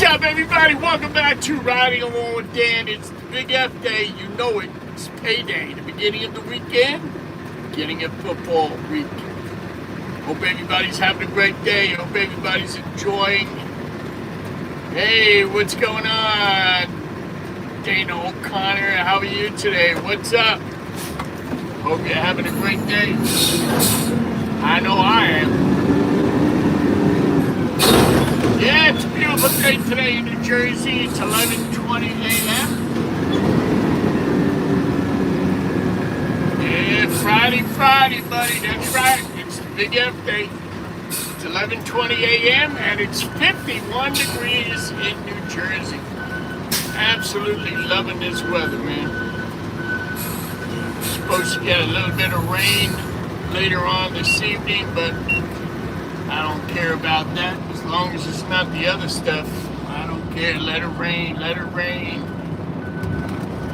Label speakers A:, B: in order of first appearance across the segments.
A: What's up, everybody? Welcome back to Riding Along with Dan. It's the Big F Day. You know it. It's payday, the beginning of the weekend, beginning of football week. Hope everybody's having a great day. Hope everybody's enjoying. Hey, what's going on? Dana O'Connor, how are you today? What's up? Hope you're having a great day. I know I am. Yeah, it's a beautiful day today in New Jersey. It's 11:20 a.m. Yeah, Friday, buddy. That's right. It's the Big F Day. It's 11:20 a.m. and it's 51 degrees in New Jersey. Absolutely loving this weather, man. Supposed to get a little bit of rain later on this evening, but I don't care about that. As long as it's not the other stuff, I don't care. Let it rain, let it rain.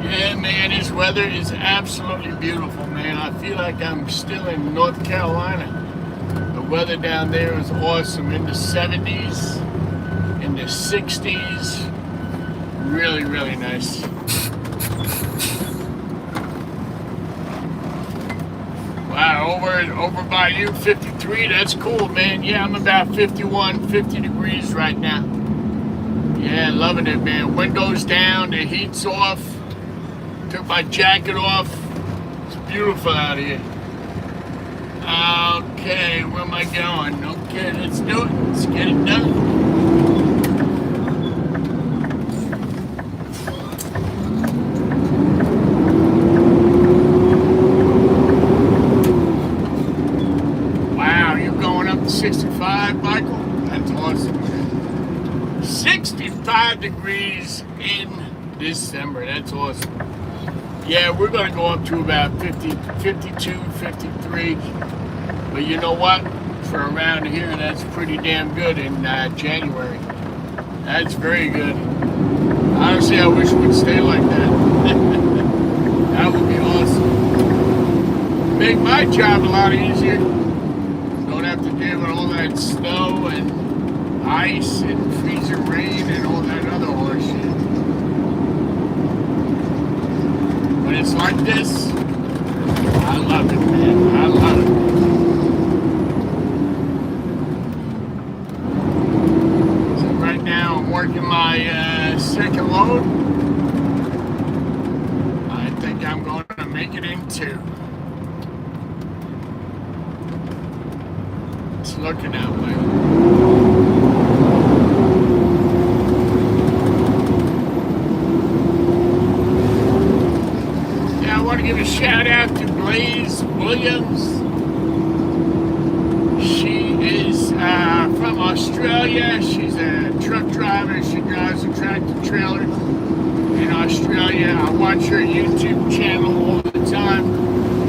A: Yeah, man, this weather is absolutely beautiful, man. I feel like I'm still in North Carolina. The weather down there is awesome. In the 70s, in the 60s. Really, really nice. Wow, over by you, 53, that's cool, man. Yeah, I'm about 51, 50 degrees right now. Yeah, loving it, man. Windows down, the heat's off. Took my jacket off. It's beautiful out here. Okay, where am I going? Okay, let's do it. Let's get it done. Wow, you're going up to 65, Michael? That's awesome. 65 degrees in December. That's awesome. Yeah, we're going to go up to about 50, 52, 53. But you know what? For around here, that's pretty damn good in January. That's very good. Honestly, I wish it would stay like that. That would be awesome. Make my job a lot easier. Don't have to deal with all that snow and ice and freezing rain and all that other horse shit. When it's like this, I love it, man. I love it. So right now I'm working my second load. I think I'm going to make it in 2. It's looking that way. I want to give a shout out to Blaze Williams. She is from Australia. She's a truck driver. She drives a tractor trailer in Australia. I watch her YouTube channel all the time.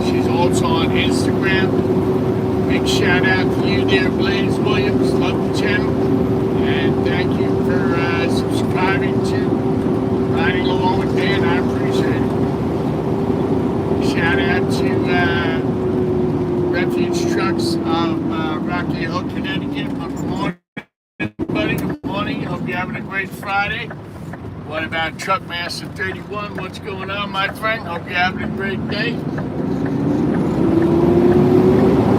A: She's also on Instagram. Big shout out to you there, Blaze Williams. Love the channel. And thank you for subscribing to Riding Along with Dan. I appreciate it. Shout out to Refuge Trucks of Rocky Hill, Connecticut. Good morning, everybody. Good morning. Hope you're having a great Friday. What about Truckmaster 31? What's going on, my friend? Hope you're having a great day.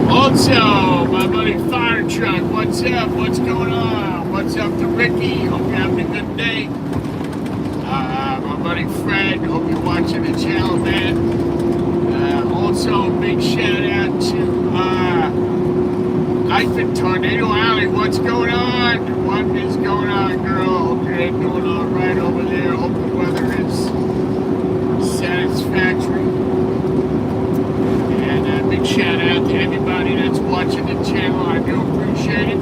A: Also, my buddy Fire Truck. What's up? What's going on? What's up to Ricky? Hope you're having a good day. My buddy Fred. Hope you're watching the channel, man. Also, big shout out to Life in Tornado Alley. What's going on? What is going on, girl? Hope you're doing all right over there. Hope the weather is satisfactory. And big shout out to everybody that's watching the channel. I do appreciate it.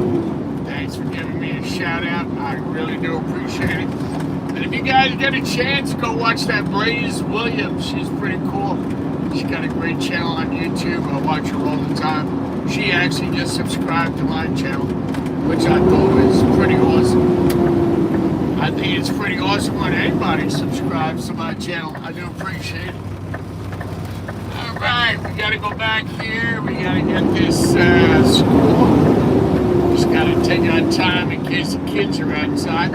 A: Thanks for giving me a shout out. I really do appreciate it. And if you guys get a chance, go watch that Blaze Williams. She's pretty cool. She's got a great channel on YouTube. I watch her all the time. She actually just subscribed to my channel, which I thought was pretty awesome. I think it's pretty awesome when anybody subscribes to my channel. I do appreciate it. All right, we got to go back here. We got to get this school. Just got to take our time in case the kids are outside.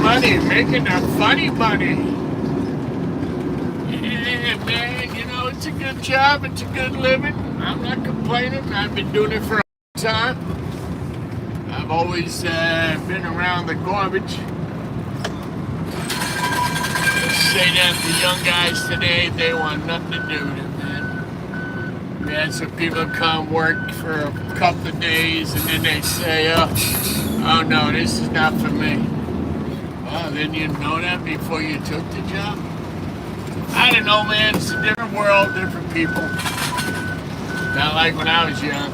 A: money, making that funny money. Yeah, man, you know, it's a good job, it's a good living. I'm not complaining. I've been doing it for a long time. I've always been around the garbage. Say that to young guys today, they want nothing to do with it, man. Yeah, so people come work for a couple of days and then they say, oh no, this is not for me. Well, then you know that before you took the job. I don't know, man. It's a different world, different people. Not like when I was young.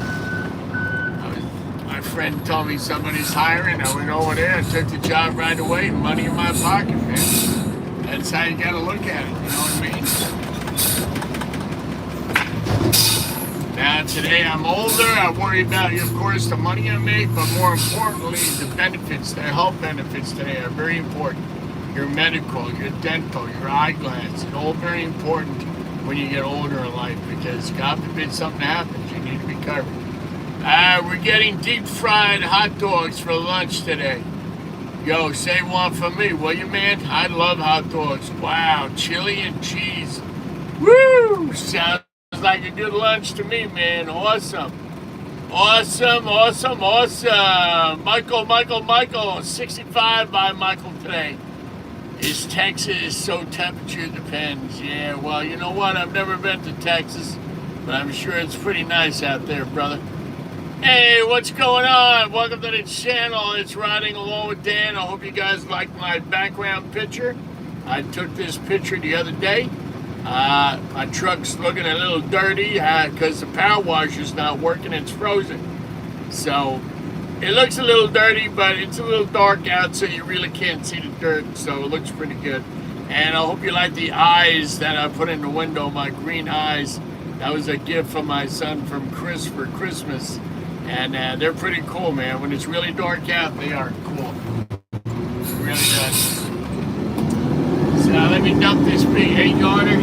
A: My friend told me somebody's hiring. I went over there and took the job right away. Money in my pocket, man. That's how you gotta look at it. You know what I mean? Now today I'm older. I worry about, of course, the money I make, but more importantly, the benefits, the health benefits today are very important. Your medical, your dental, your eyeglasses, all very important when you get older in life because God forbid something happens, you need to be covered. We're getting deep fried hot dogs for lunch today. Yo, say one for me, will you, man? I love hot dogs. Wow, chili and cheese. Woo! Sounds like a good lunch to me, man. Awesome. Awesome. Michael. 65 by Michael today. Is Texas so temperature depends? Yeah, well, you know what? I've never been to Texas, but I'm sure it's pretty nice out there, brother. Hey, what's going on? Welcome to the channel. It's Riding Along with Dan. I hope you guys like my background picture. I took this picture the other day. My truck's looking a little dirty because the power washer's not working. It's frozen. So it looks a little dirty, but it's a little dark out, so you really can't see the dirt. So it looks pretty good. And I hope you like the eyes that I put in the window, my green eyes. That was a gift from my son from Chris for Christmas. And they're pretty cool, man. When it's really dark out, they are cool. It really does. So let me dump this big 8-yarder.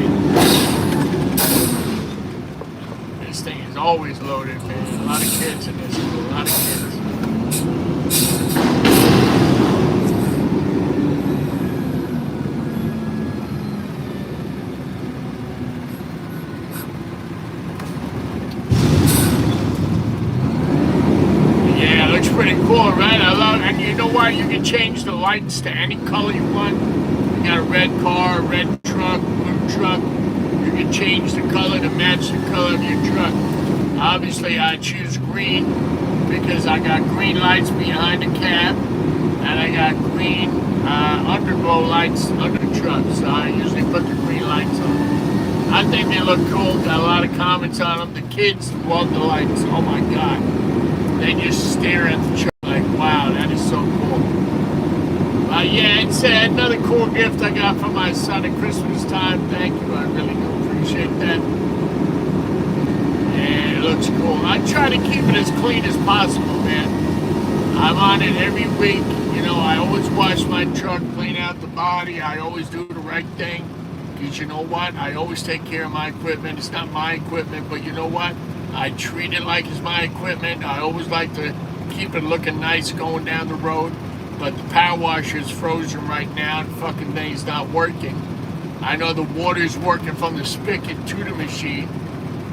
A: This thing is always loaded, man. A lot of kids in this school, a lot of kids. Pretty cool, right? I love it. And you know what? You can change the lights to any color you want. You got a red car, red truck, blue truck. You can change the color to match the color of your truck. Obviously, I choose green because I got green lights behind the cab and I got green underglow lights under the truck. So I usually put the green lights on. I think they look cool. Got a lot of comments on them. The kids love the lights. Oh my God. They just stare at the truck like, wow, that is so cool. Yeah, it's another cool gift I got from my son at Christmas time. Thank you, I really do appreciate that. And it looks cool. I try to keep it as clean as possible, man. I'm on it every week. You know, I always wash my truck, clean out the body. I always do the right thing. Because you know what? I always take care of my equipment. It's not my equipment, but you know what? I treat it like it's my equipment. I always like to keep it looking nice going down the road. But the power washer is frozen right now. The fucking thing's not working. I know the water's working from the spigot to the machine.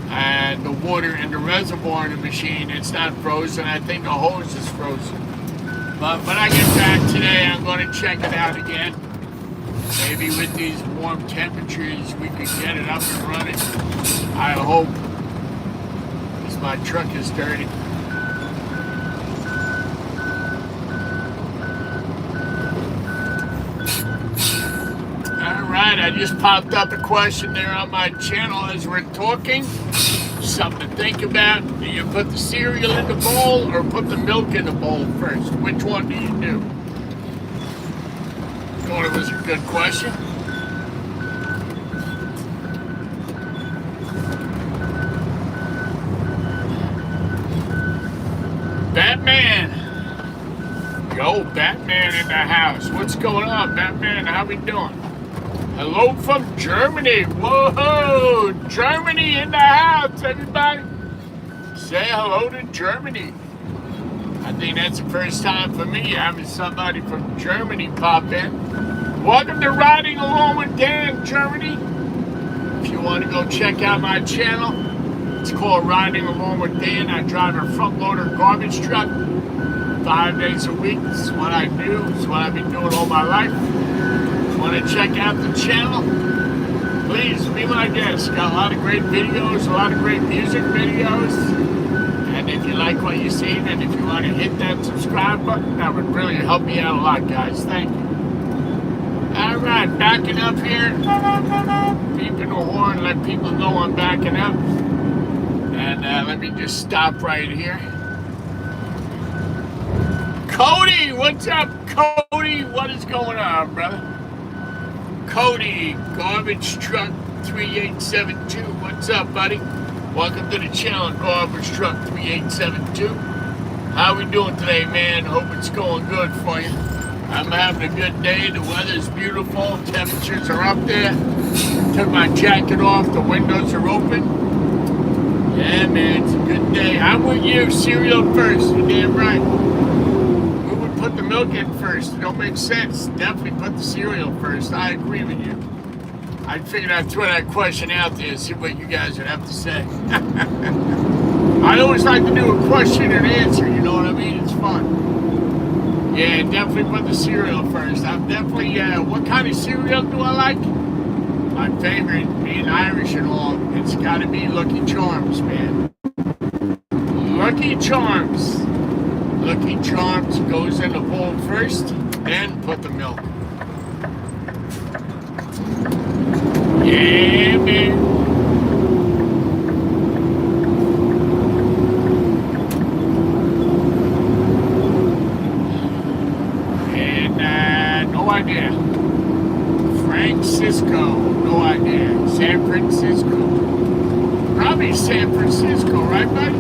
A: And the water in the reservoir in the machine, it's not frozen. I think the hose is frozen. But when I get back today, I'm going to check it out again. Maybe with these warm temperatures, we could get it up and running. I hope. My truck is dirty. Alright, I just popped up a question there on my channel as we're talking. Something to think about. Do you put the cereal in the bowl or put the milk in the bowl first? Which one do you do? Thought it was a good question. Batman! Yo, Batman in the house. What's going on, Batman? How we doing? Hello from Germany. Whoa! Germany in the house, everybody. Say hello to Germany. I think that's the first time for me having somebody from Germany pop in. Welcome to Riding Along with Dan, Germany. If you want to go check out my channel, it's called Riding Along with Dan. I drive a front loader garbage truck 5 days a week. This is what I do. This is what I've been doing all my life. If you want to check out the channel, please be my guest. Got a lot of great videos, a lot of great music videos. And if you like what you see, and if you want to hit that subscribe button, that would really help me out a lot, guys. Thank you. Alright, backing up here. Beeping the horn, let people know I'm backing up. And let me just stop right here. Cody, what's up, Cody? What is going on, brother? Cody, Garbage Truck 3872. What's up, buddy? Welcome to the channel, Garbage Truck 3872. How we doing today, man? Hope it's going good for you. I'm having a good day. The weather's beautiful. Temperatures are up there. Took my jacket off. The windows are open. Yeah, man, it's a good day. I'm with you. Cereal first. You're damn right. We would put the milk in first. It don't make sense. Definitely put the cereal first. I agree with you. I figured I'd throw that question out there and see what you guys would have to say. I always like to do a question and answer, you know what I mean? It's fun. Yeah, definitely put the cereal first. I'm definitely, what kind of cereal do I like? My favorite, being Irish and all, it's gotta be Lucky Charms, man. Lucky Charms. Lucky Charms goes in the bowl first, then put the milk. Yeah, man. And no idea. Francisco, no idea. San Francisco. Probably San Francisco, right, buddy?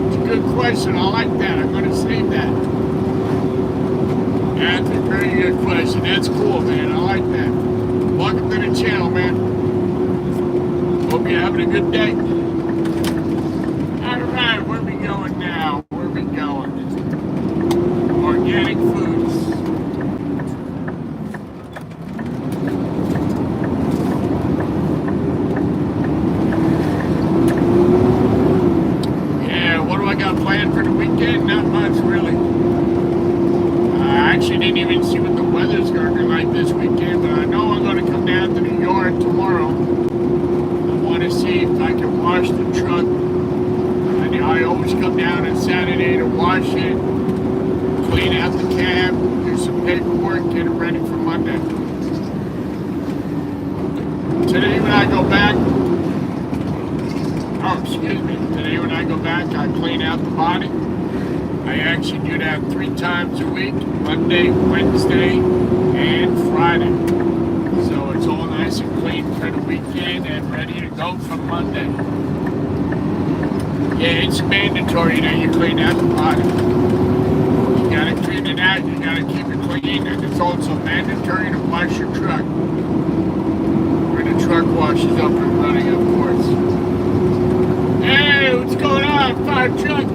A: It's a good question. I like that. I'm going to save that. That's a very good question. That's cool, man. I like that. Welcome to the channel, man. Hope you're having a good day. Alright, where are we going now? Where are we going? Organic foods. Yeah, what do I got planned for the weekend? Not much, really. I actually didn't even see what the weather's going to be like this weekend, but I know I'm going to come down to the yard tomorrow. I want to see if I can wash the truck. I always come down on Saturday to wash it, clean out the cab, do some paperwork, get it ready for Monday. Today when I go back, today when I go back, I clean out the body. I actually do that 3 times a week, Monday, Wednesday, and Friday. So it's all nice and clean for the weekend and ready to go for Monday. Yeah, it's mandatory that you clean out the body. You gotta clean it out, you gotta keep it clean, and it's also mandatory to wash your truck. When the truck washes up and running, of course. Hey, what's going on, fire truck?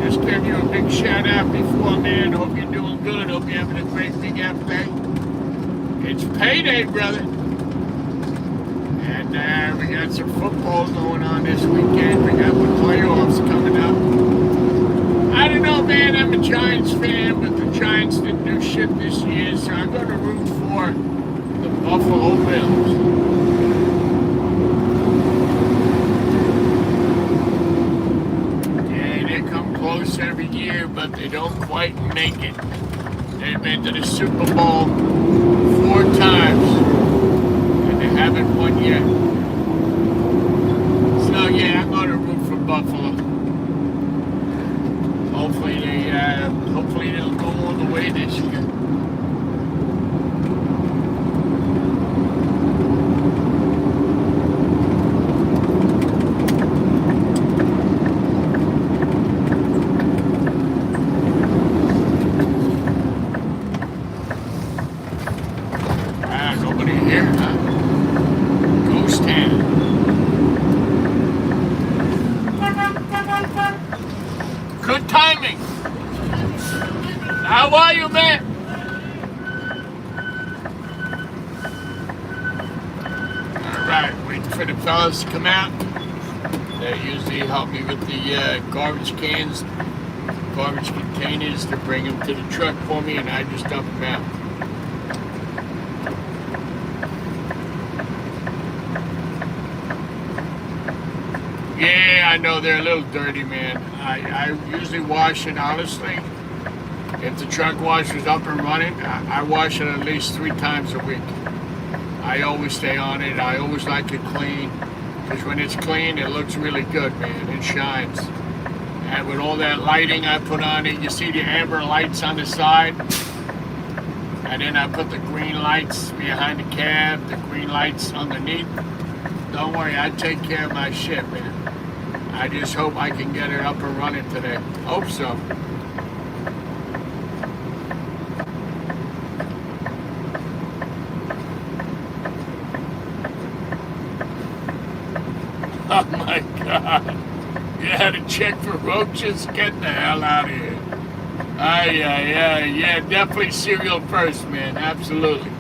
A: Just give you a big shout out before, man. Hope you're doing good. Hope you're having a great big happy day. It's payday, brother. And we got some football going on this weekend. We got the playoffs coming up. I don't know, man. I'm a Giants fan, but the Giants didn't do shit this year, so I'm going to root for the Buffalo Bills. Every year, but they don't quite make it. They've been to the Super Bowl 4 times, and they haven't won yet. So yeah, I'm going to root for Buffalo. Hopefully they'll go all the way this year. for the fellas to come out. They usually help me with the garbage cans, garbage containers to bring them to the truck for me, and I just dump them out. Yeah, I know they're a little dirty, man. I usually wash it, honestly. If the truck washer's up and running, I wash it at least 3 times a week. I always stay on it. I always like it clean. Because when it's clean, it looks really good, man. It shines. And with all that lighting I put on it, you see the amber lights on the side. And then I put the green lights behind the cab, the green lights underneath. Don't worry, I take care of my shit, man. I just hope I can get it up and running today. Hope so. Oh my God. You had to check for roaches? Get the hell out of here. Yeah, definitely cereal first, man. Absolutely.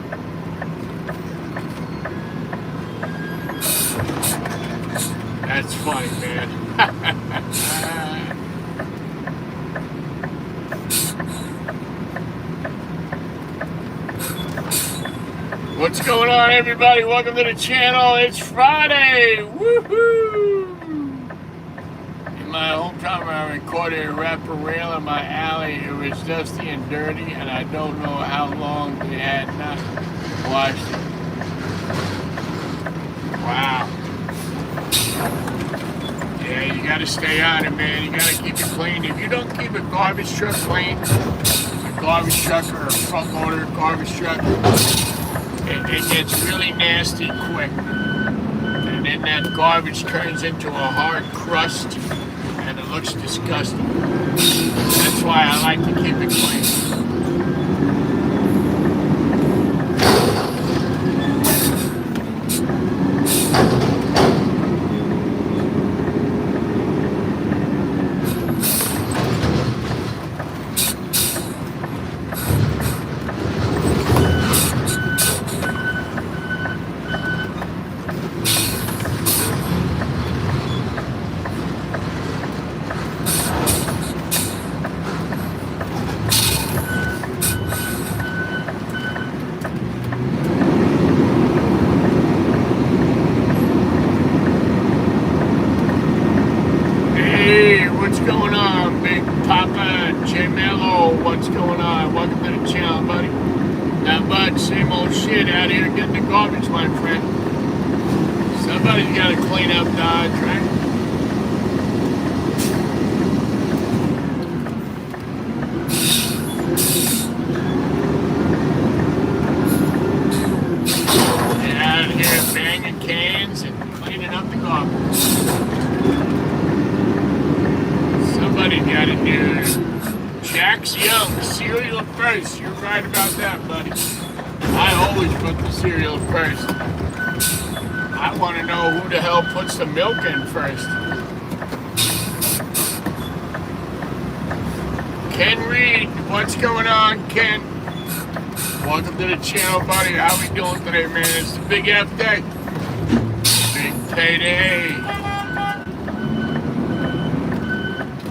A: That's funny, man. What's going on, everybody? Welcome to the channel. It's Friday. Woohoo! In my hometown, I recorded a rapper reel in my alley. It was dusty and dirty, and I don't know how long they had not washed it. Wow. Yeah, you gotta stay on it, man. You gotta keep it clean. If you don't keep a garbage truck clean, a garbage truck or a front loader garbage truck, it gets really nasty quick. And then that garbage turns into a hard crust and it looks disgusting. That's why I like to keep it clean. What's going on? Welcome to the channel, buddy. Not much, same old shit out here getting the garbage, my friend. Somebody's got to clean up Dodge, right? Get out here banging cans and cleaning up the garbage. Somebody got to do it. Jack's Young, cereal first. You're right about that, buddy. I always put the cereal first. I want to know who the hell puts the milk in first. Ken Reed, what's going on, Ken? Welcome to the channel, buddy. How we doing today, man? It's the big F day. Big payday.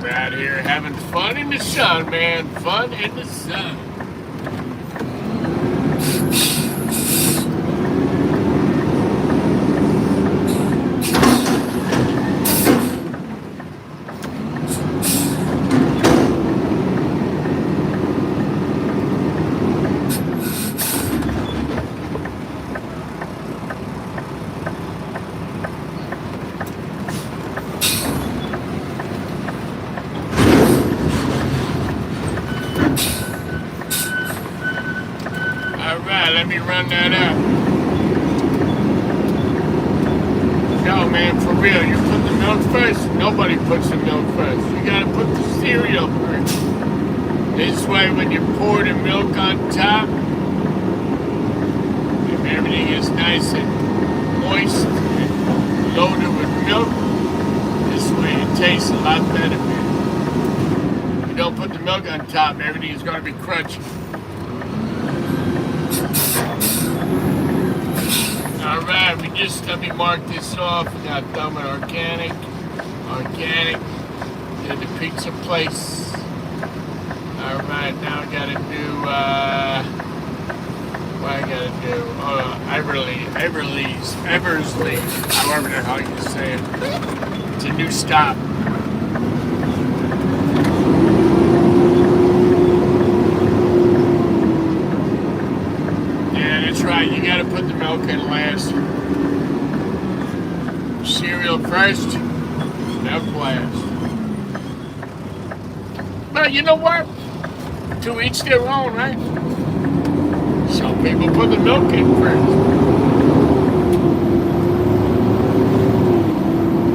A: Out here having fun in the sun, man. Fun in the sun. Let me run that up. Yo, man, for real, you put the milk first? Nobody puts the milk first. You gotta put the cereal first. This way, when you pour the milk on top, if everything is nice and moist and loaded with milk, this way it tastes a lot better, man. If you don't put the milk on top, everything is gonna be crunchy. Alright, we just let me mark this off. We got done with organic. Organic. Did the pizza place. Alright, now I gotta do, what I gotta do? Eversley, however the hell you say it. It's a new stop. Yeah, that's right, you gotta put the milk in last. Cereal first, milk last. But you know what? To each their own, right? Some people put the milk in first.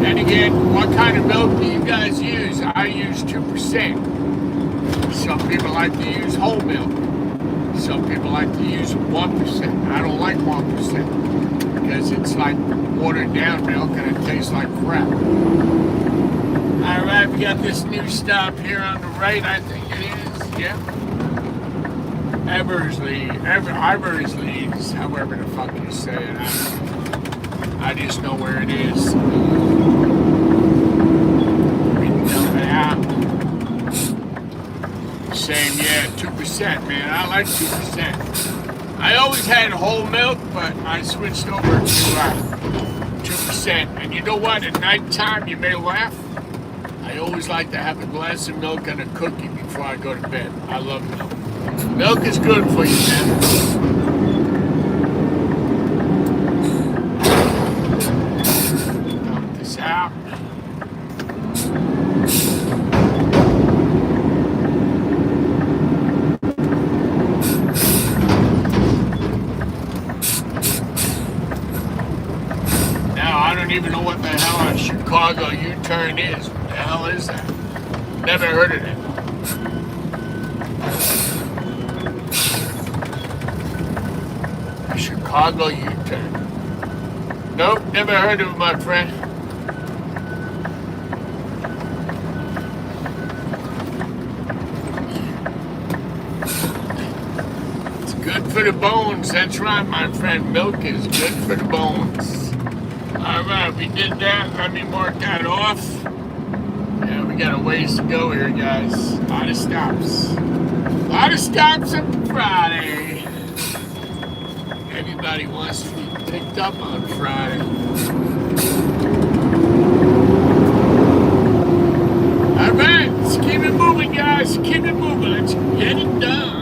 A: And again, what kind of milk do you guys use? I use 2%. Some people like to use whole milk. Some people like to use 1%. I don't like 1% because it's like watered down milk and it tastes like crap. Alright, we got this new stop here on the right, I think it is. Yeah. Eversley's, however the fuck you say it. I just know where it is. Same, yeah, 2%, man. I like 2%. I always had whole milk, but I switched over to 2%. And you know what? At nighttime, you may laugh. I always like to have a glass of milk and a cookie before I go to bed. I love milk. Milk is good for you, man. Dump this out. Now, I don't even know what the hell a Chicago U-turn is. What the hell is that? Never heard of it. Chicago U-turn. Nope, never heard of it, my friend. It's good for the bones. That's right, my friend. Milk is good for the bones. Alright, we did that. Let me mark that off. Yeah, we got a ways to go here, guys. A lot of stops. A lot of stops up Friday. Everybody wants to be picked up on Friday. Alright, let's keep it moving, guys. Keep it moving. Let's get it done.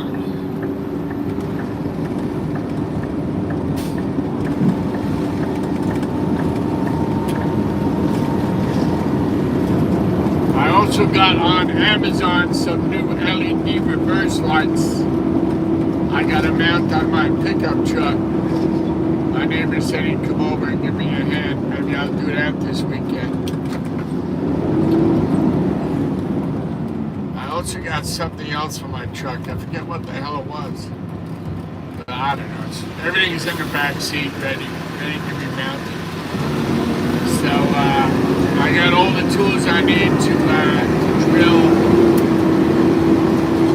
A: I also got on Amazon some new LED reverse lights. I got a mount on my pickup truck. My neighbor said he'd come over and give me a hand. Maybe I'll do that this weekend. I also got something else for my truck. I forget what the hell it was. But I don't know. Everything's in the back seat, ready to be mounted. So I got all the tools I need to drill.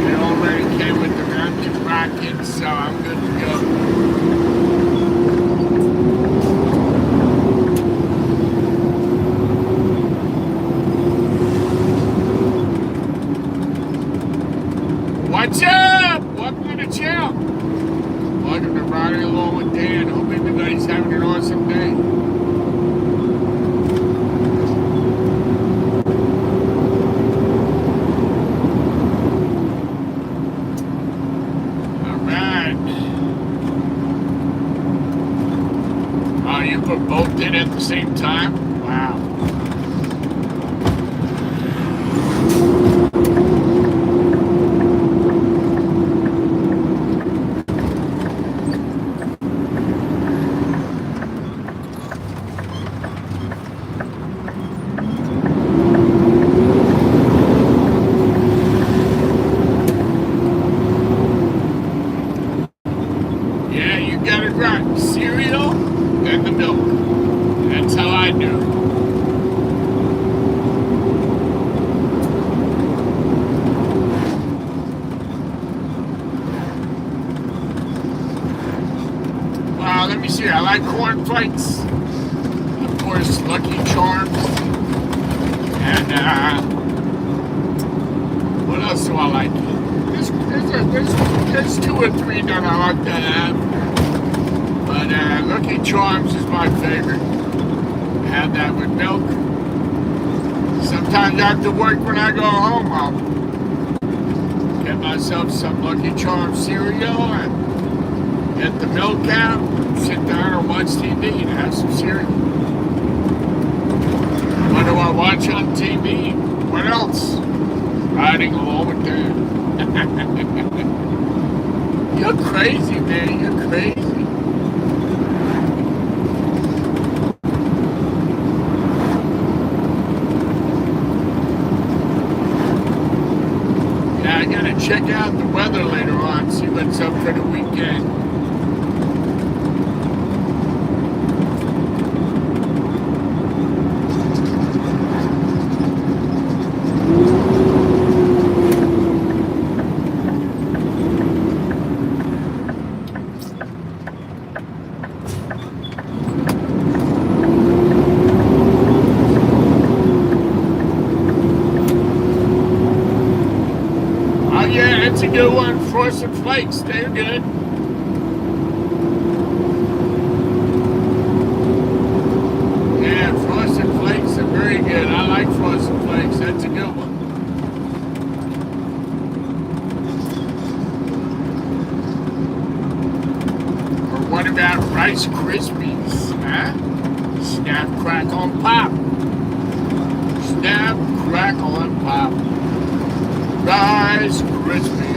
A: It already came with the mounted bracket, so I'm good to go. What's up? Welcome to the channel. Welcome to Riding Along with Dan. Hope everybody's having an awesome day. Put both in at the same time? Wow. Yeah, you got it right. Cereal and the milk. That's how I do. Wow, let me see. I like corn flakes. course, Lucky Charms. And what else do I like? There's 2 or 3 that I like to have. But Lucky Charms is my favorite. Have that with milk. Sometimes after work when I go home, I'll get myself some Lucky Charms cereal and get the milk out, sit down and watch TV and have some cereal. What do I watch on TV? What else? Riding along with that. You're crazy, man. You're crazy. Check out the weather later on, see what's up for the weekend. That's a good one. Frosted Flakes, they're good. Yeah, Frosted Flakes are very good. I like Frosted Flakes. That's a good one. Or what about Rice Krispies? Huh? Snap, crackle, and pop. Snap, crackle, and pop. Rice Krispies.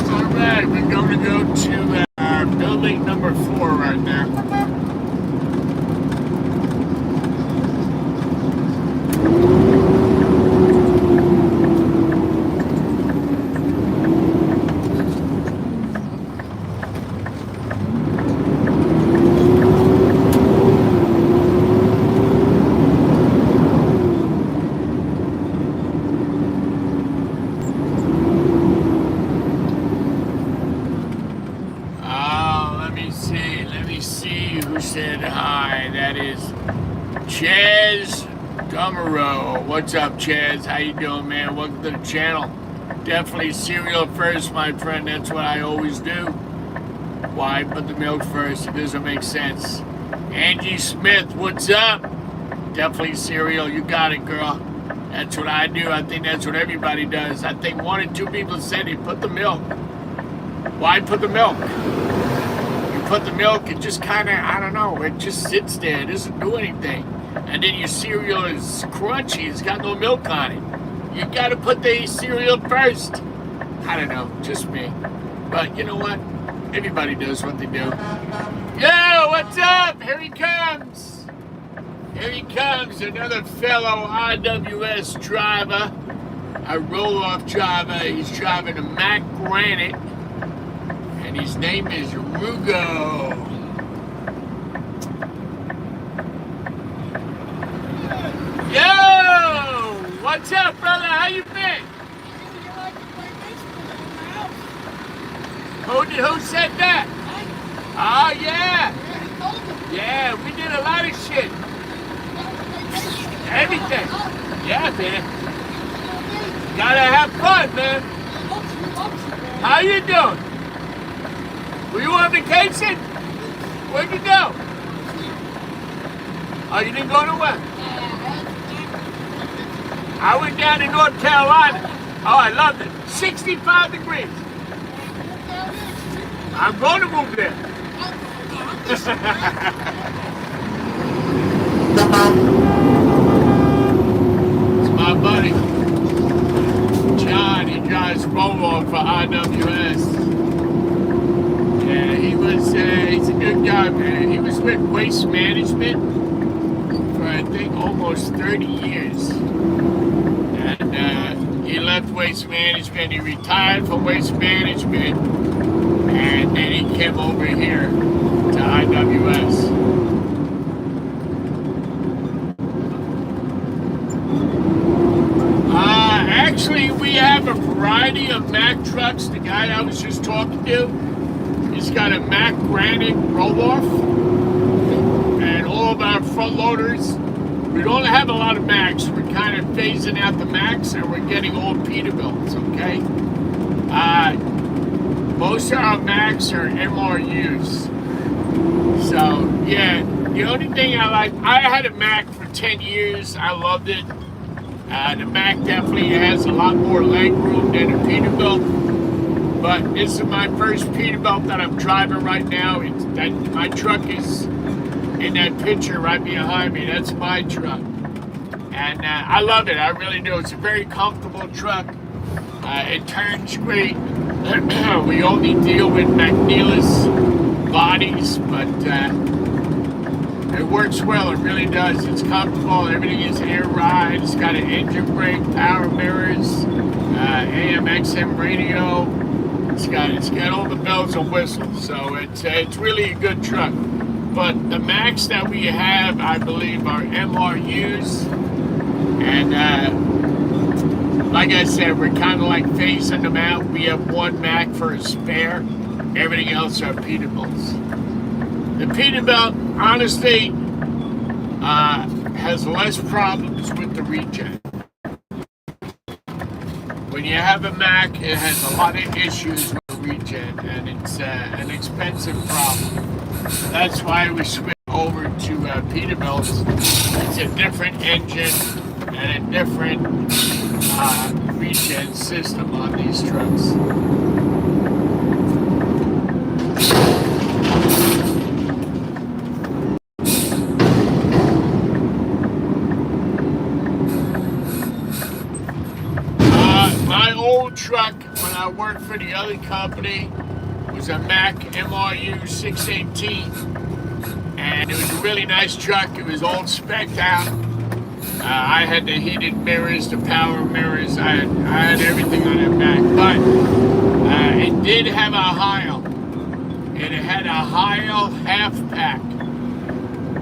A: All right, we're going to go to building number 4 right now. Said hi. That is Chaz Dumero. What's up, Chaz? How you doing, man? Welcome to the channel. Definitely cereal first, my friend. That's what I always do. Why put the milk first? It doesn't make sense. Angie Smith, what's up? Definitely cereal. You got it, girl. That's what I do. I think that's what everybody does. I think 1 or 2 people said they put the milk. Why put the milk? Put the milk, it just kind of, I don't know, it just sits there, it doesn't do anything. And then your cereal is crunchy, it's got no milk on it. You gotta put the cereal first. I don't know, just me. But you know what? Everybody does what they do. Yo, what's up? Here he comes. Here he comes, another fellow IWS driver, a roll-off driver. He's driving a Mack Granite. And his name is Rugo. Yo! What's up, brother? How you been? Who said that? Oh, yeah. Yeah, we did a lot of shit. Everything. Yeah, man. Gotta have fun, man. How you doing? Were you on vacation? Where'd you go? Oh, you didn't go nowhere? I went down to North Carolina. Oh, I loved it. 65 degrees. I'm going to move there. It's my buddy, John. He drives Volvo for IWS. Yeah, he's a good guy, man. He was with Waste Management for, I think, almost 30 years. And he left Waste Management, he retired from Waste Management, and then he came over here to IWS. Actually, we have a variety of Mack trucks. The guy I was just talking to, he's got a Mack Granite roll-off, and all of our front loaders. We don't have a lot of Macks. We're kind of phasing out the Macks, and we're getting old Peterbilts. Okay. Most of our Macks are MRUs. So yeah, the only thing I had a Mack for 10 years. I loved it. The Mack definitely has a lot more leg room than a Peterbilt, but this is my first Peterbilt that I'm driving right now. My truck is in that picture right behind me. That's my truck, and I love it. I really do. It's a very comfortable truck. It turns great. We only deal with McNeilus bodies, but it works well. It really does. It's comfortable. Everything is air ride. It's got an engine brake, power mirrors, AM XM radio. It's got all the bells and whistles. So it's really a good truck. But the Macks that we have, I believe, are MRUs, and like I said, we're kind of like phasing them out. We have one Mack for a spare. Everything else are Peterbilts. The Peterbilt, honestly, has less problems with the regen. When you have a Mack, it has a lot of issues with the regen, and it's an expensive problem. That's why we switched over to Peterbilts. It's a different engine and a different regen system on these trucks. My old truck, when I worked for the other company, was a Mack MRU 618, and it was a really nice truck. It was all specced out. I had the heated mirrors, the power mirrors. I had everything on that Mack, but it did have a Heil. It had a Heil half pack.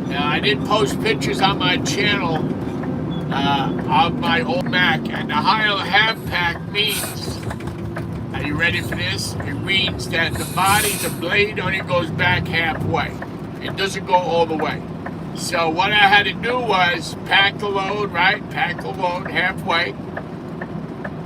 A: Now, I did post pictures on my channel of my old Mack, and the Heil half pack means, are you ready for this? It means that the blade only goes back halfway. It doesn't go all the way. So what I had to do was pack the load, right? Pack the load halfway,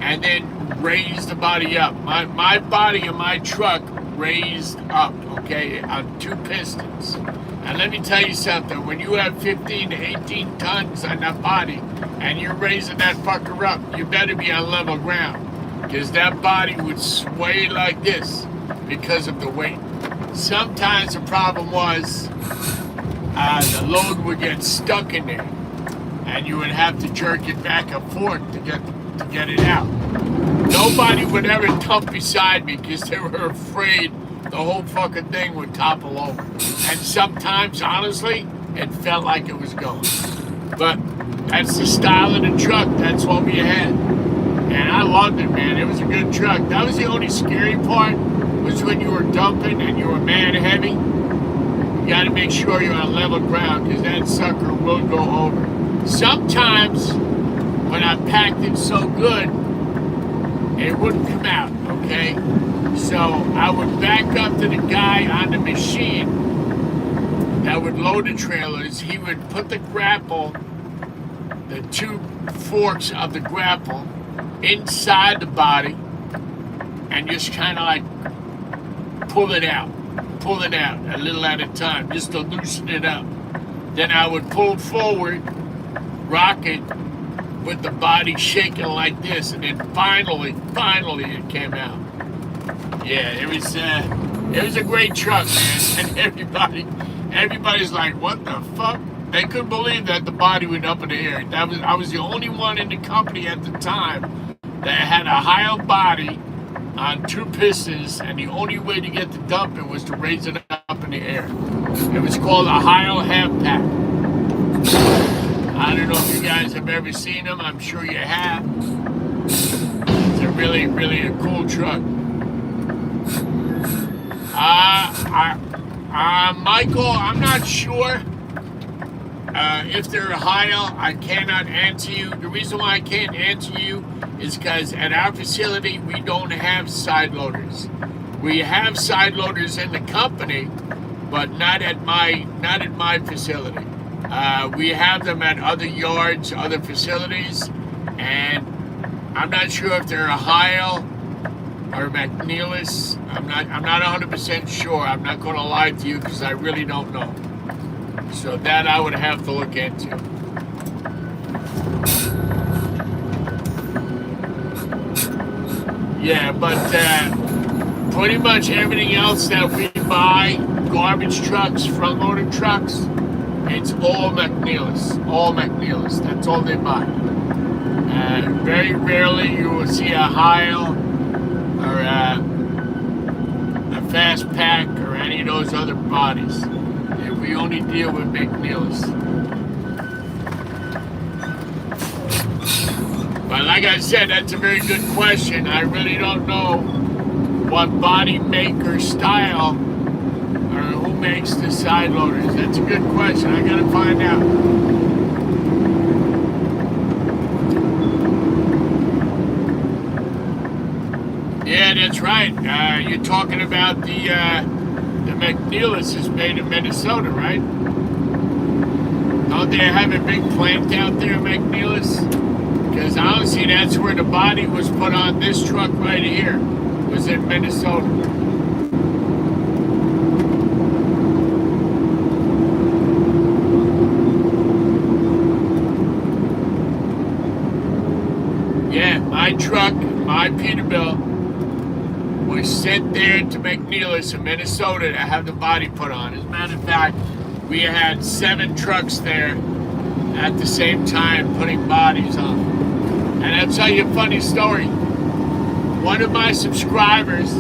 A: and then raise the body up. My body in my truck raised up, okay, on 2 pistons. And let me tell you something, when you have 15 to 18 tons on that body, and you're raising that fucker up, you better be on level ground, because that body would sway like this because of the weight. Sometimes the problem was the load would get stuck in there, and you would have to jerk it back and forth to get it out. Nobody would ever dump beside me because they were afraid the whole fucking thing would topple over. And sometimes, honestly, it felt like it was going. But that's the style of the truck. That's what we had. And I loved it, man. It was a good truck. That was the only scary part, was when you were dumping and you were man heavy. You got to make sure you're on level ground, because that sucker will go over. Sometimes, when I packed it so good, it wouldn't come out, okay? So I would back up to the guy on the machine that would load the trailers. He would put the grapple, the 2 forks of the grapple, inside the body, and just kind of like pull it out a little at a time, just to loosen it up. Then I would pull forward, rock it with the body shaking like this, and then finally it came out. Yeah, it was a great truck, man. And everybody's like, what the fuck? They couldn't believe that the body went up in the air. I was the only one in the company at the time that had a Heil body on 2 pistons, and the only way to get to dump it was to raise it up in the air. It was called a Heil half pack. I don't know if you guys have ever seen them. I'm sure you have. It's a really, really a cool truck. Michael, I'm not sure If they're a Heil, I cannot answer you. The reason why I can't answer you is because at our facility we don't have side loaders. We have side loaders in the company, but not at my facility. We have them at other yards, other facilities, and I'm not sure if they're a Heil or McNeilus. I'm not 100% sure. I'm not going to lie to you because I really don't know. So that I would have to look into. Yeah, but pretty much everything else that we buy, garbage trucks, front loaded trucks, it's all McNeilus. All McNeilus. That's all they buy. Very rarely you will see a Heil or a Fast Pack or any of those other bodies. We only deal with McNeilus. But like I said, that's a very good question. I really don't know what body make or style or who makes the side loaders. That's a good question. I gotta find out. Yeah, that's right. You're talking about the McNeilus is made in Minnesota, right? Don't they have a big plant out there, McNeilus? Because honestly, that's where the body was put on this truck right here. Was in Minnesota. Yeah, my truck, my Peterbilt, was sent there to McNeilus in Minnesota to have the body put on. As a matter of fact, we had 7 trucks there at the same time putting bodies on. And I'll tell you a funny story. One of my subscribers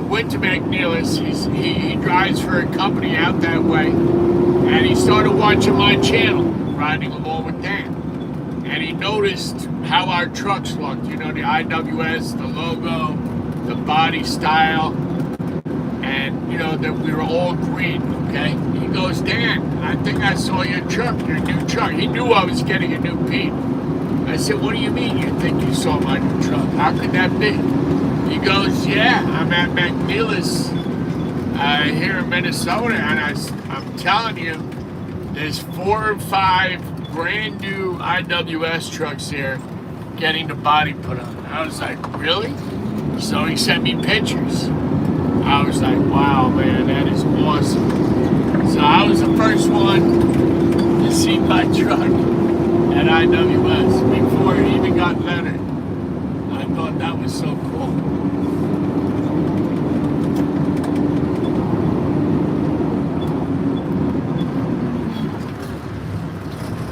A: went to McNeilus. He drives for a company out that way. And he started watching my channel, riding along with Dan. And he noticed how our trucks looked. You know, the IWS, the logo, the body style, and you know that we were all green. Okay, he goes, Dan, I think I saw your truck, your new truck. He knew I was getting a new Pete. I said, what do you mean you think you saw my new truck? How could that be? He goes, yeah, I'm at McNeilus here in Minnesota, and I'm telling you, there's 4 or 5 brand new IWS trucks here getting the body put on. I was like, really? So he sent me pictures. I was like, wow, man, that is awesome. So I was the first one to see my truck at IWS before it even got lettered. I thought that was so cool.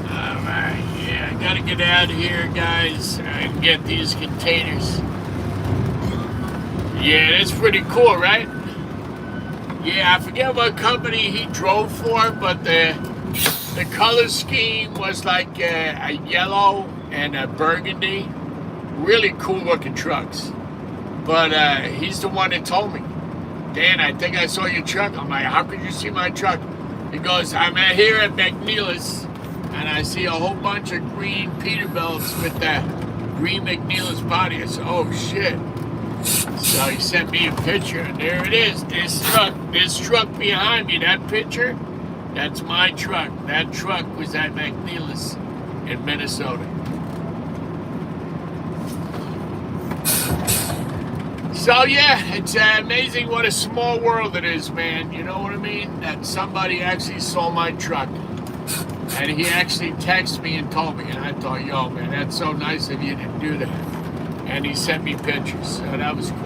A: Alright, yeah, I gotta get out of here, guys, and get these containers. Yeah, that's pretty cool, right? Yeah, I forget what company he drove for, but the color scheme was like a yellow and a burgundy. Really cool looking trucks. But he's the one that told me, Dan, I think I saw your truck. I'm like, how could you see my truck? He goes, I'm here at McNeilus, and I see a whole bunch of green Peterbilts with that green McNeilus body. I said, oh shit. So he sent me a picture, and there it is. This truck behind me, that picture, that's my truck. That truck was at McNeilus in Minnesota. So yeah, it's amazing what a small world it is, man. You know what I mean? That somebody actually saw my truck, and he actually texted me and told me, and I thought, yo, man, that's so nice of you to do that. And he sent me pictures, so that was cool.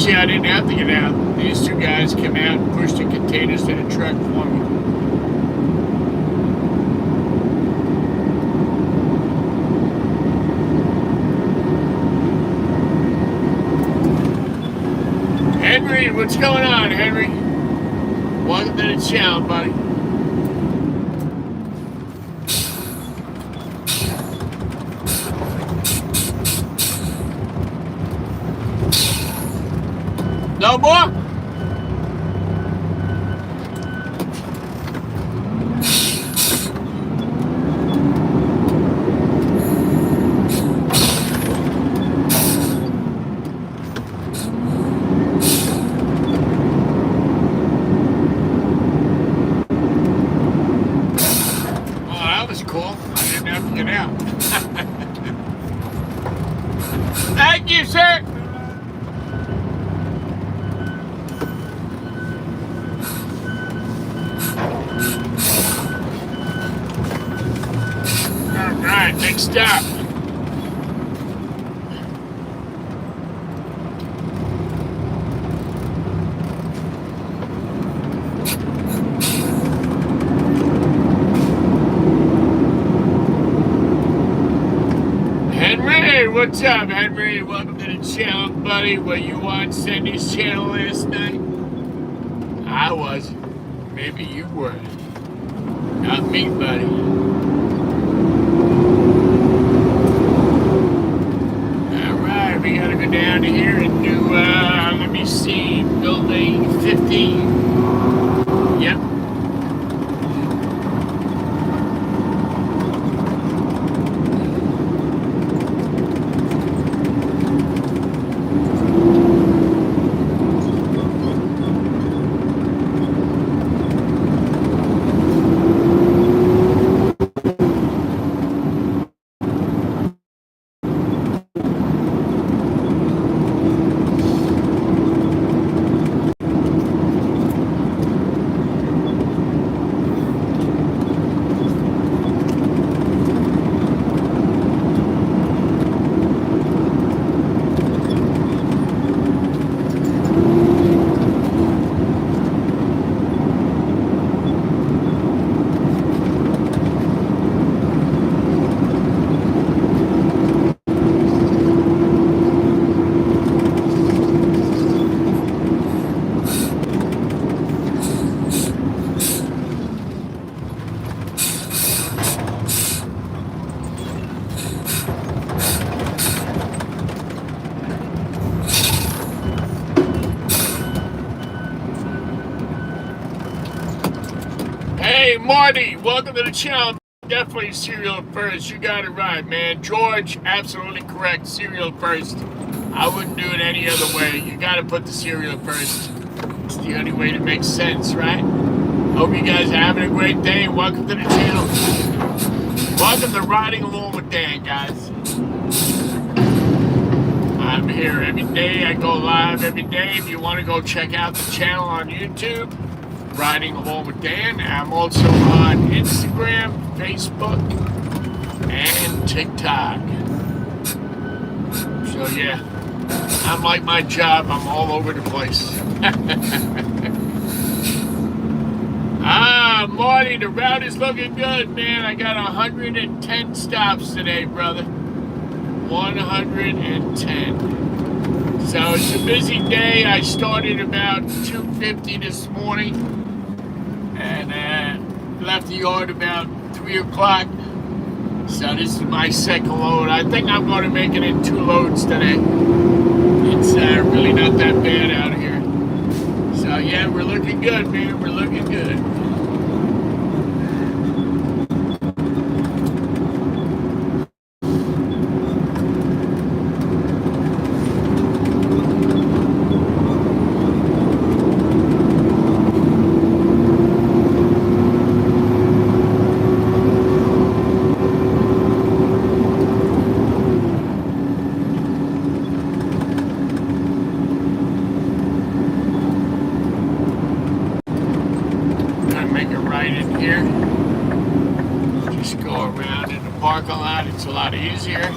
A: Actually, I didn't have to get out. These two guys came out and pushed the containers to the truck for me. Henry, what's going on, Henry? Welcome to the channel, buddy. No more? Thank you, sir. All right, next stop. What's up, Henry? Welcome to the channel, buddy. Were you on Cindy's channel last night? I was. Maybe you were. Not me, buddy. Alright, we gotta go down to here and do, let me see, building 15. Yep. Hey, Marty, welcome to the channel. Definitely cereal first. You got it right, man. George, absolutely correct. Cereal first. I wouldn't do it any other way. You got to put the cereal first. It's the only way to make sense, right? Hope you guys are having a great day. Welcome to the channel. Welcome to Riding Along with Dan, guys. I'm here every day. I go live every day. If you want to go check out the channel on YouTube, Riding Along with Dan. I'm also on Instagram, Facebook, and TikTok. So yeah, I'm like my job. I'm all over the place. Marty, the route is looking good, man. I got 110 stops today, brother. 110. So it's a busy day. I started about 2:50 this morning and left the yard about 3 o'clock. So this is my second load. I think I'm going to make it in 2 loads today. It's really not that bad out here. So yeah, we're looking good, man. We're looking good. Parking lot, it's a lot easier.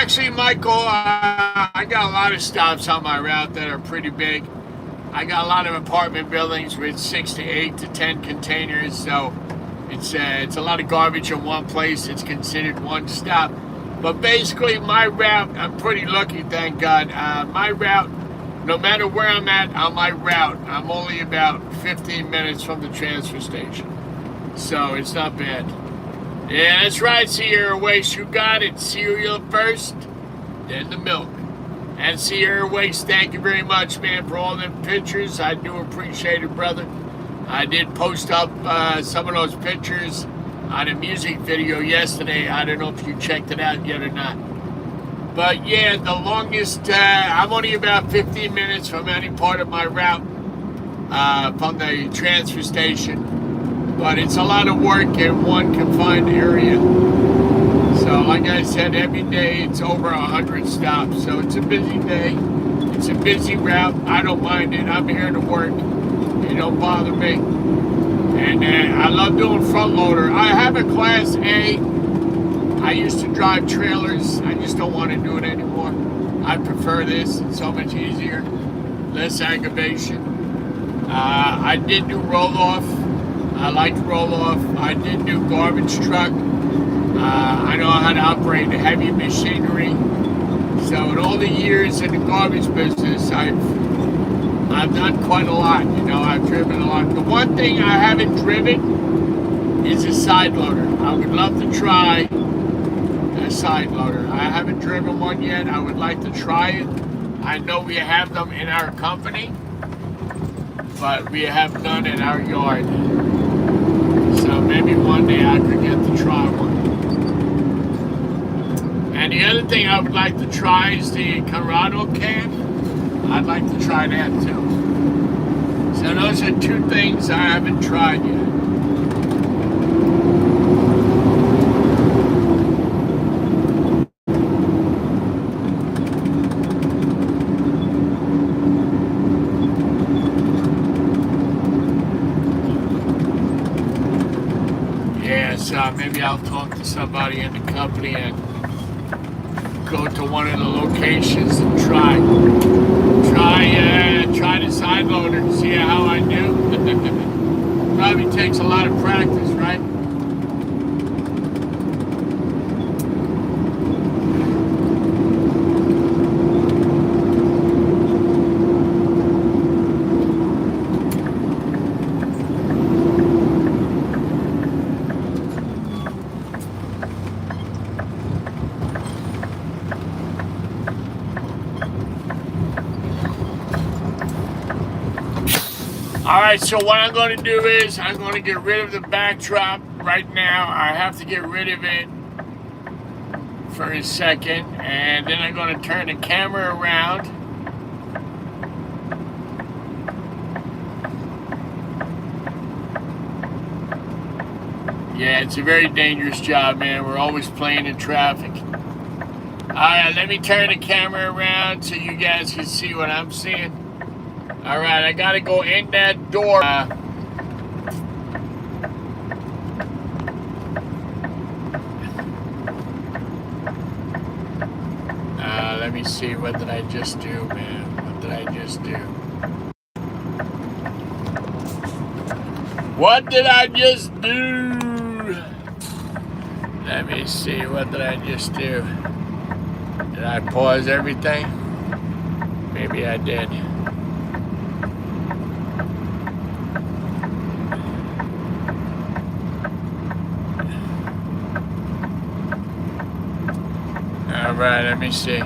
A: Actually, Michael, I got a lot of stops on my route that are pretty big. I got a lot of apartment buildings with 6 to 8 to 10 containers, so it's a lot of garbage in one place. It's considered one stop. But basically, my route, I'm pretty lucky, thank God. My route, no matter where I'm at on my route, I'm only about 15 minutes from the transfer station. So it's not bad. Yeah, that's right, Sierra Waste. You got it. Cereal first, then the milk. And Sierra Waste, thank you very much, man, for all them pictures. I do appreciate it, brother. I did post up some of those pictures on a music video yesterday. I don't know if you checked it out yet or not. But yeah, the longest, I'm only about 15 minutes from any part of my route from the transfer station. But it's a lot of work in one confined area. So like I said, every day it's over 100 stops. So it's a busy day. It's a busy route. I don't mind it. I'm here to work. It don't bother me. And I love doing front loader. I have a Class A. I used to drive trailers. I just don't want to do it anymore. I prefer this. It's so much easier. Less aggravation. I did do roll-off. I like roll-off. I did do garbage truck. I know how to operate heavy machinery. So in all the years in the garbage business, I've done quite a lot. You know, I've driven a lot. The one thing I haven't driven is a side loader. I would love to try a side loader. I haven't driven one yet. I would like to try it. I know we have them in our company, but we have none in our yard. So maybe one day I could get to try one. And the other thing I would like to try is the Colorado can. I'd like to try that too. So those are two things I haven't tried yet. Maybe I'll talk to somebody in the company and go to one of the locations and try the side loader and see how I do. Probably takes a lot of practice, right? Alright, so what I'm going to do is I'm going to get rid of the backdrop right now. I have to get rid of it for a second, and then I'm going to turn the camera around. Yeah, it's a very dangerous job, man. We're always playing in traffic. Alright, let me turn the camera around so you guys can see what I'm seeing. Alright, I gotta go in that door. Let me see, what did I just do, man? What did I just do? What did I just do? Let me see, what did I just do? Did I pause everything? Maybe I did. Alright, let me see.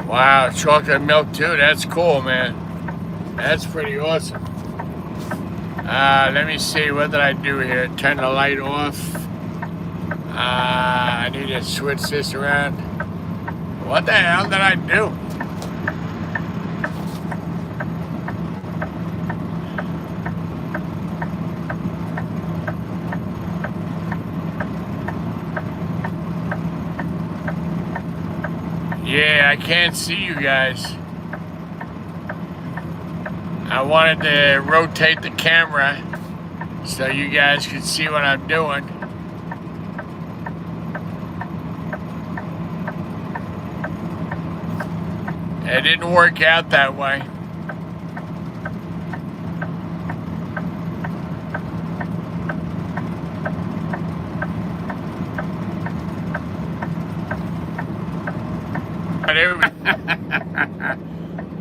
A: Wow, chocolate milk too. That's cool, man. That's pretty awesome. Let me see, what did I do here? Turn the light off. I need to switch this around. What the hell did I do? Yeah, I can't see you guys. I wanted to rotate the camera so you guys could see what I'm doing. It didn't work out that way.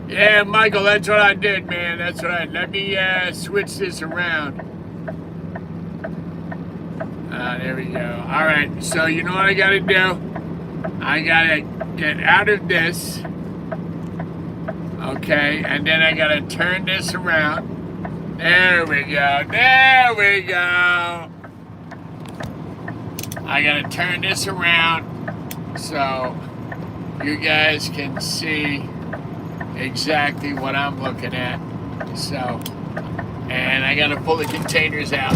A: Yeah, Michael, that's what I did, man. That's what I did. Let me switch this around. There we go. All right, so you know what I gotta do? I gotta get out of this. Okay, and then I gotta turn this around. There we go. There we go. I gotta turn this around so you guys can see exactly what I'm looking at. So, and I gotta pull the containers out.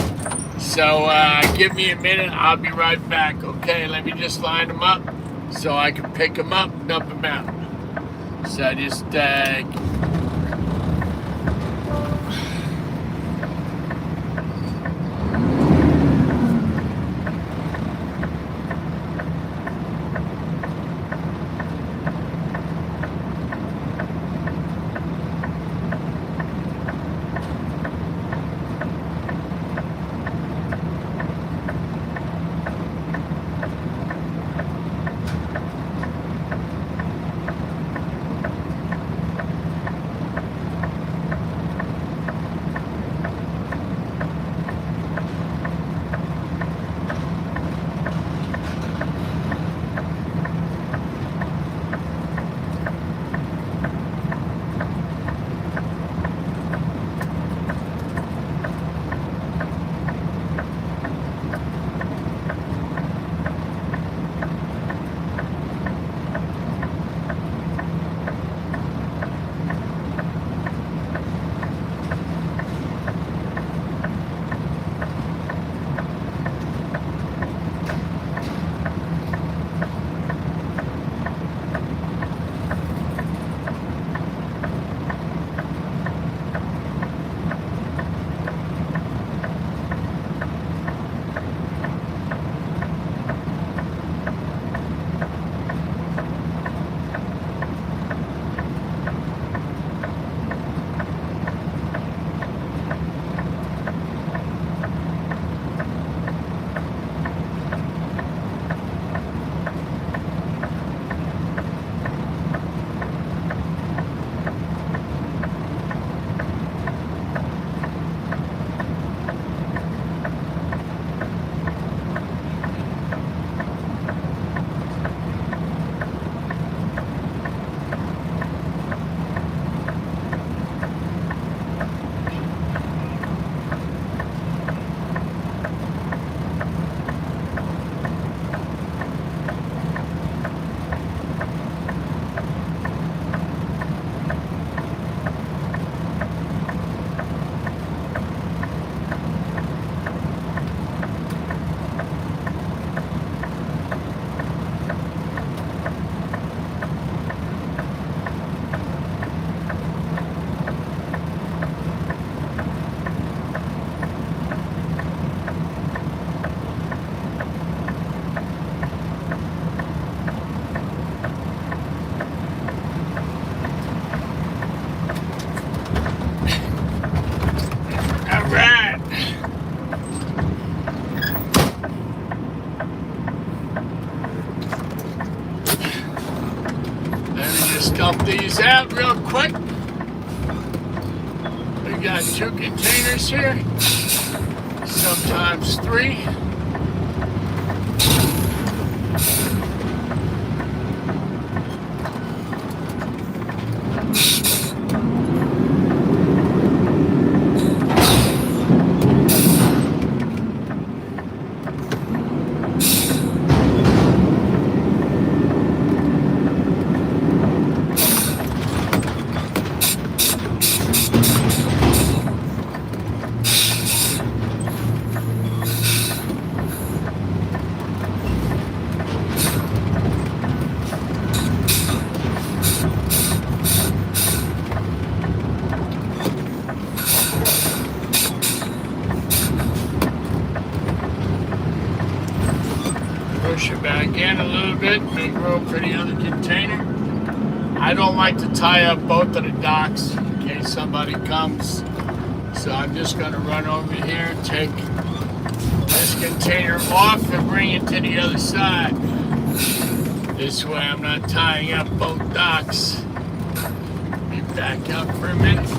A: So give me a minute, I'll be right back. Okay, let me just line them up so I can pick them up and dump them out. So I just dump these out real quick. We got 2 containers here, sometimes 3. again a little bit, make room for the other container. I don't like to tie up both of the docks in case somebody comes. So I'm just going to run over here, take this container off and bring it to the other side. This way I'm not tying up both docks. Let me back up for a minute.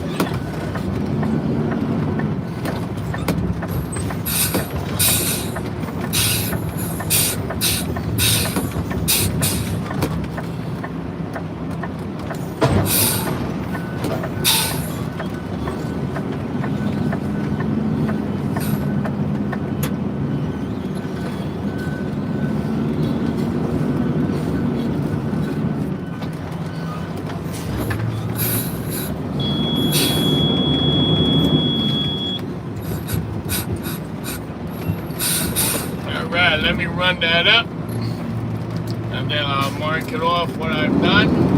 A: Alright, let me run that up and then I'll mark it off what I've done.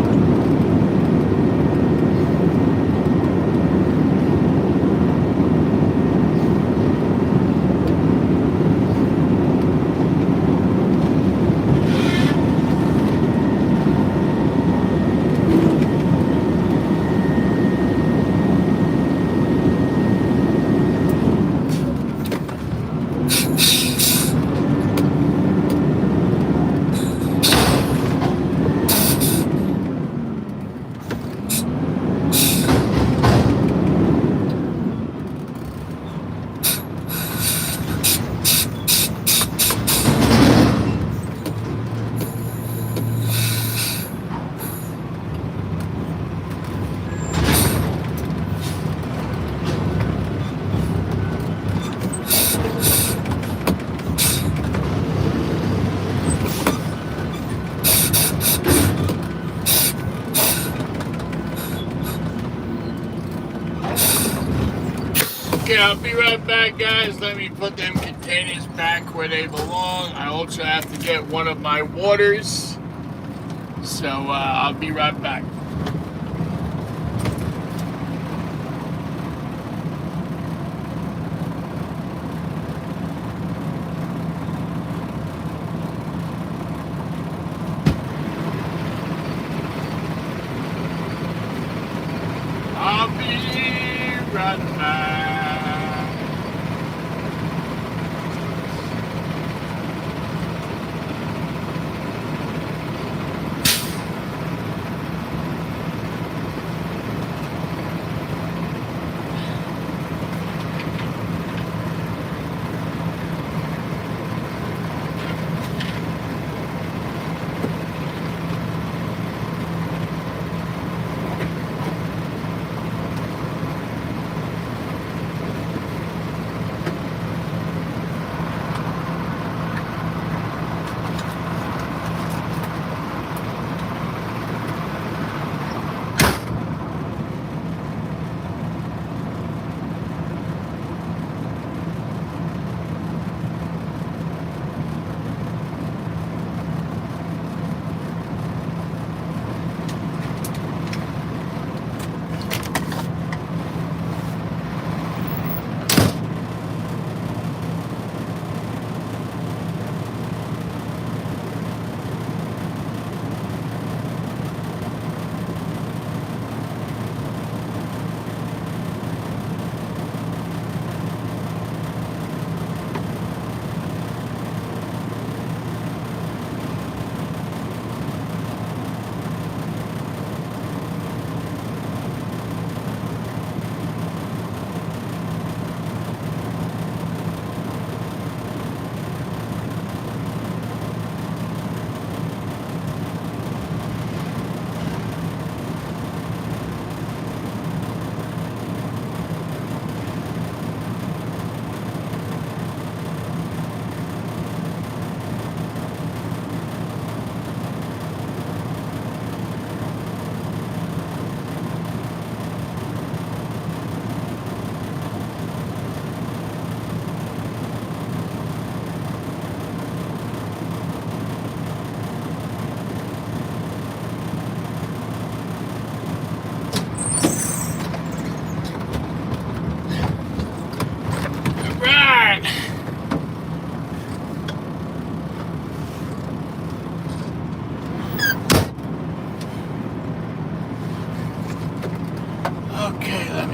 A: Okay, I'll be right back, guys. Let me put them containers back where they belong. I also have to get one of my waters. So I'll be right back. I'll be right back.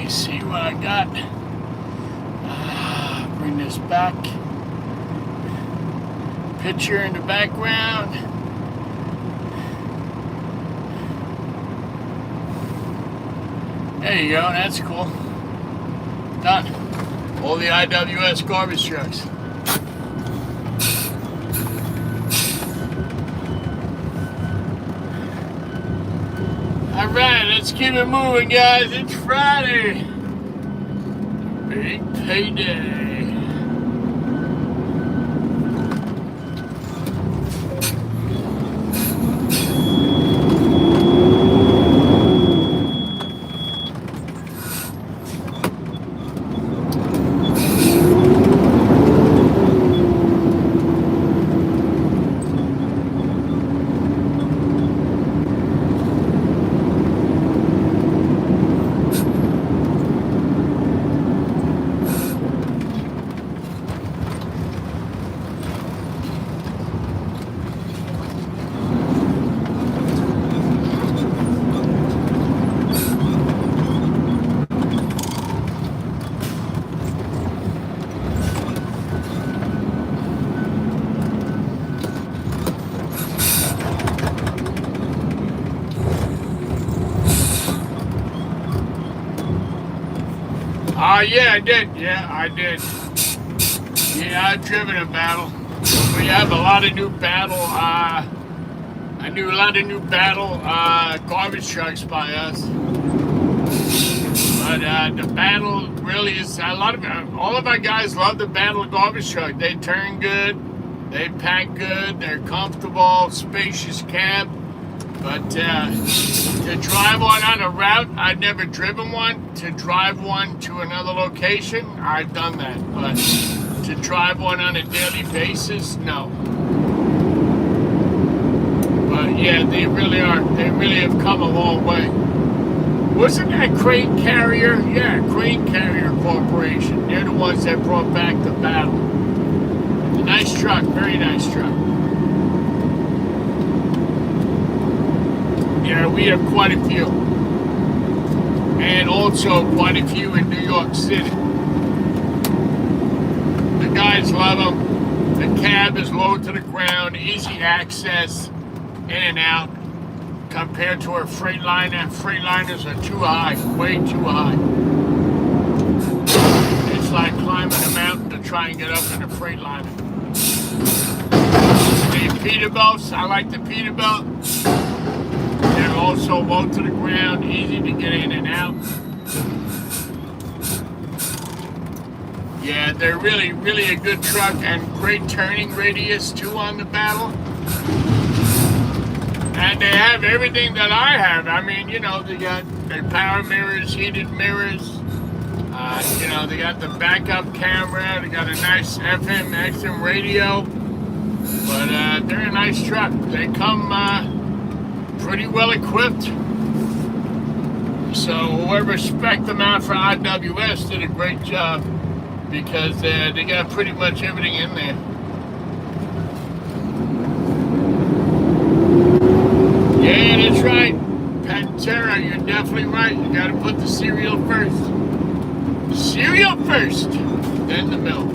A: me see what I got. Bring this back. Picture in the background. There you go, that's cool. Done. All the IWS garbage trucks. Alright, let's keep it moving, guys. It's Friday. Big payday. Yeah, I did. Yeah, I did. Yeah, I've driven a battle. We have a lot of new battle. I knew a lot of new battle garbage trucks by us. But the battle really is all of our guys love the battle garbage truck. They turn good, they pack good, they're comfortable, spacious cab. But to drive one on a route, I've never driven one. To drive one to another location, I've done that. But to drive one on a daily basis, no. But yeah, they really are. They really have come a long way. Wasn't that Crane Carrier? Yeah, Crane Carrier Corporation. They're the ones that brought back the battle. A nice truck, very nice truck. Yeah, we have quite a few. And also quite a few in New York City. The guys love them. The cab is low to the ground, easy access, in and out. Compared to a Freightliner, Freightliners are too high, way too high. It's like climbing a mountain to try and get up in a Freightliner. The Peterbilts, I like the Peterbilt. They're also low to the ground, easy to get in and out. Yeah, they're really, really a good truck and great turning radius too on the battle. And they have everything that I have. I mean, you know, they got their power mirrors, heated mirrors. You know, they got the backup camera. They got a nice FM, XM radio. But they're a nice truck. They come pretty well equipped. So whoever spec'd them out for IWS did a great job because they got pretty much everything in there. Yeah, that's right. Pantera, you're definitely right. You gotta put the cereal first. Cereal first, then the milk.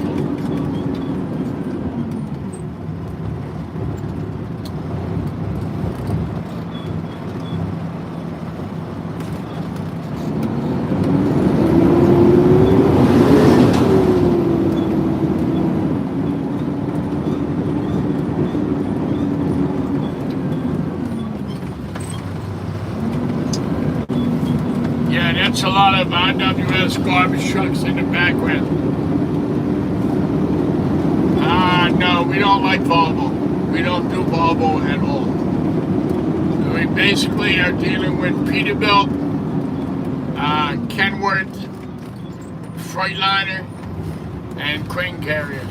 A: That's a lot of IWS garbage trucks in the background. No, we don't like Volvo. We don't do Volvo at all. We basically are dealing with Peterbilt, Kenworth, Freightliner, and Crane Carrier.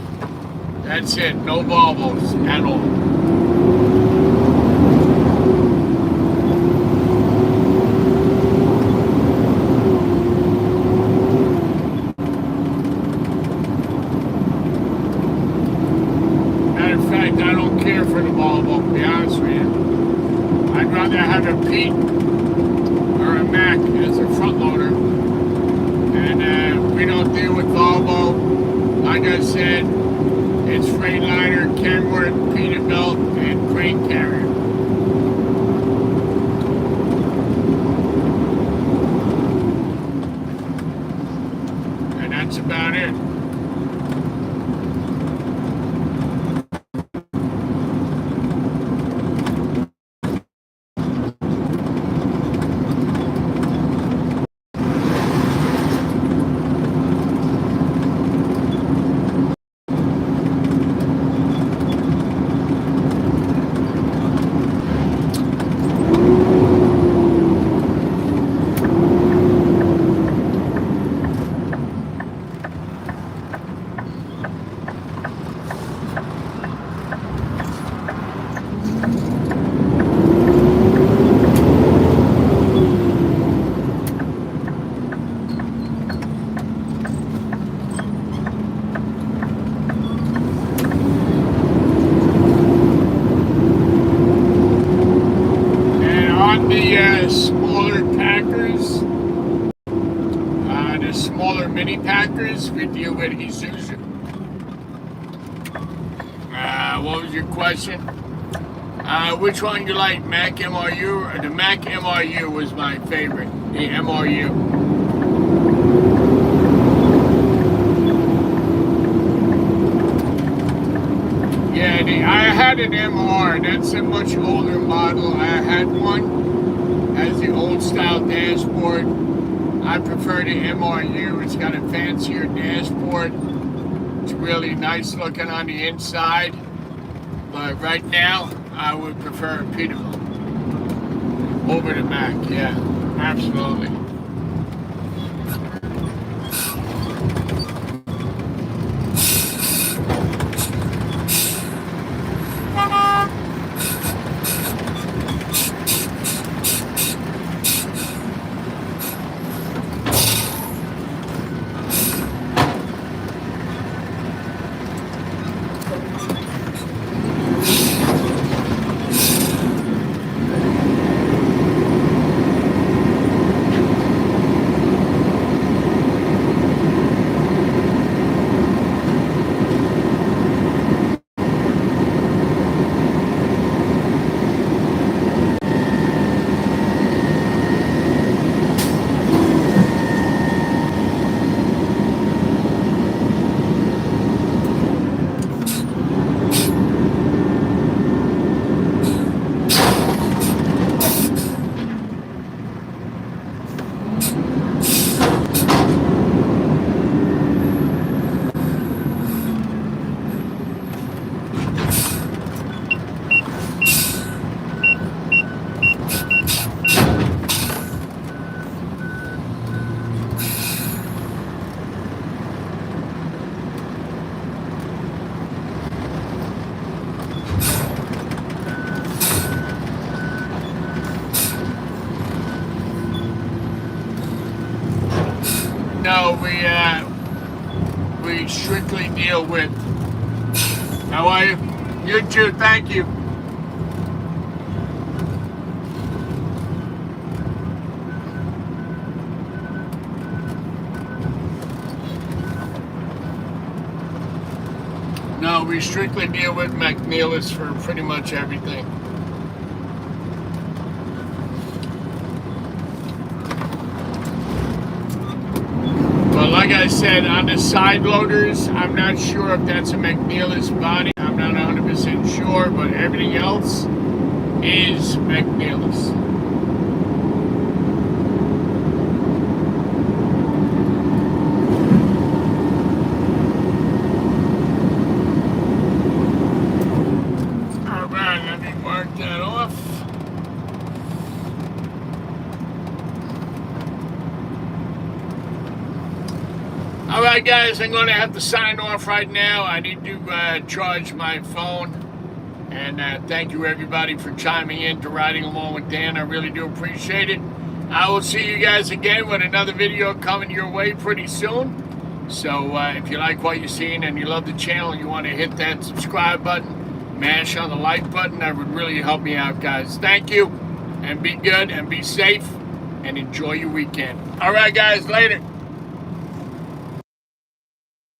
A: That's it. No Volvos at all. For the Volvo, to be honest with you. I'd rather have a Pete or a Mack as a front loader And we don't deal with Volvo. Like I said, it's Freightliner, Kenworth, Peterbilt, and Crane Carrier. And that's about it. The smaller mini Packers, we deal with Isuzu. What was your question? Which one you like, Mac MRU? The Mac MRU was my favorite. The MRU. Yeah, I had an MR. That's a much older model. I had one. Has the old style dashboard. I prefer the MRU. It's got a fancier dashboard. It's really nice looking on the inside. But right now, I would prefer a Peterbilt over the Mac. Yeah, absolutely. No, we strictly deal with. How are you? You too, thank you. No, we strictly deal with McNeilis for pretty much everything. Like I said, on the side loaders, I'm not sure if that's a McNeilis body. I'm not 100% sure, but everything else is McNeilis. All right, let me mark that off. All right, guys, I'm going to have to sign off right now. I need to charge my phone. And thank you, everybody, for chiming in to Riding Along with Dan. I really do appreciate it. I will see you guys again with another video coming your way pretty soon. So if you like what you're seeing and you love the channel, you want to hit that subscribe button, mash on the like button. That would really help me out, guys. Thank you, and be good and be safe and enjoy your weekend. All right, guys, later.